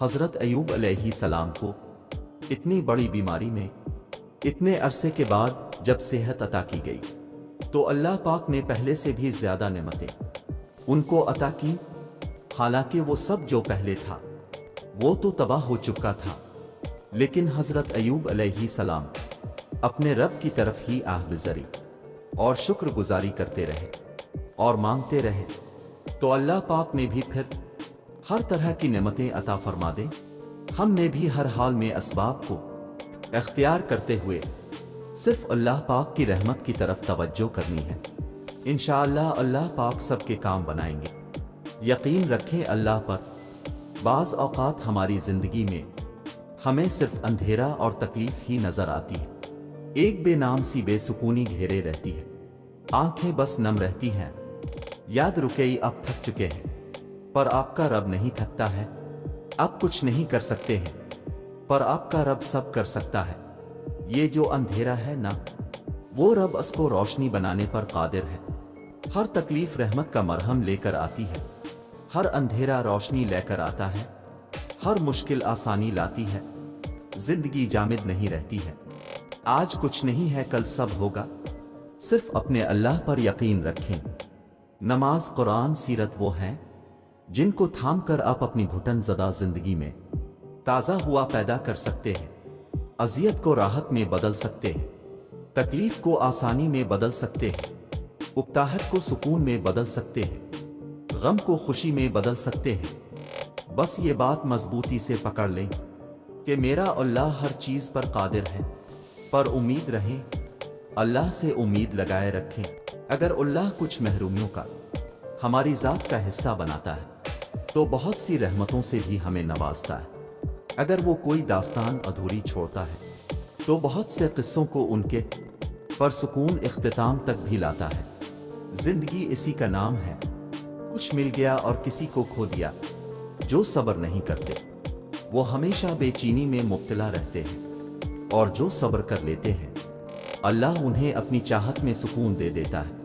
حضرت ایوب علیہ السلام کو اتنی بڑی بیماری میں اتنے عرصے کے بعد جب صحت عطا کی گئی تو اللہ پاک نے پہلے سے بھی زیادہ نعمتیں ان کو عطا کی، حالانکہ وہ سب جو پہلے تھا وہ تو تباہ ہو چکا تھا، لیکن حضرت ایوب علیہ السلام اپنے رب کی طرف ہی آہ گزاری اور شکر گزاری کرتے رہے اور مانگتے رہے، تو اللہ پاک نے بھی پھر ہر طرح کی نعمتیں عطا فرما دے۔ ہم نے بھی ہر حال میں اسباب کو اختیار کرتے ہوئے صرف اللہ پاک کی رحمت کی طرف توجہ کرنی ہے۔ انشاءاللہ اللہ پاک سب کے کام بنائیں گے۔ یقین رکھیں اللہ پر۔ بعض اوقات ہماری زندگی میں ہمیں صرف اندھیرا اور تکلیف ہی نظر آتی ہے، ایک بے نام سی بے سکونی گھیرے رہتی ہے، آنکھیں بس نم رہتی ہیں، یاد رکئی اب تھک چکے ہیں، پر آپ کا رب نہیں تھکتا ہے۔ آپ کچھ نہیں کر سکتے ہیں، پر آپ کا رب سب کر سکتا ہے۔ یہ جو اندھیرا ہے نا، وہ رب اس کو روشنی بنانے پر قادر ہے۔ ہر تکلیف رحمت کا مرہم لے کر آتی ہے، ہر اندھیرا روشنی لے کر آتا ہے، ہر مشکل آسانی لاتی ہے۔ زندگی جامد نہیں رہتی ہے، آج کچھ نہیں ہے کل سب ہوگا۔ صرف اپنے اللہ پر یقین رکھیں۔ نماز، قرآن، سیرت وہ ہیں جن کو تھام کر آپ اپنی گھٹن زدہ زندگی میں تازہ ہوا پیدا کر سکتے ہیں، اذیت کو راحت میں بدل سکتے ہیں، تکلیف کو آسانی میں بدل سکتے ہیں، اکتاہٹ کو سکون میں بدل سکتے ہیں، غم کو خوشی میں بدل سکتے ہیں۔ بس یہ بات مضبوطی سے پکڑ لیں کہ میرا اللہ ہر چیز پر قادر ہے، پر امید رہیں، اللہ سے امید لگائے رکھیں۔ اگر اللہ کچھ محرومیوں کا ہماری ذات کا حصہ بناتا ہے تو بہت سی رحمتوں سے بھی ہمیں نوازتا ہے۔ اگر وہ کوئی داستان ادھوری چھوڑتا ہے تو بہت سے قصوں کو ان کے پرسکون اختتام تک بھی لاتا ہے۔ زندگی اسی کا نام ہے، کچھ مل گیا اور کسی کو کھو دیا۔ جو صبر نہیں کرتے وہ ہمیشہ بے چینی میں مبتلا رہتے ہیں، اور جو صبر کر لیتے ہیں اللہ انہیں اپنی چاہت میں سکون دے دیتا ہے۔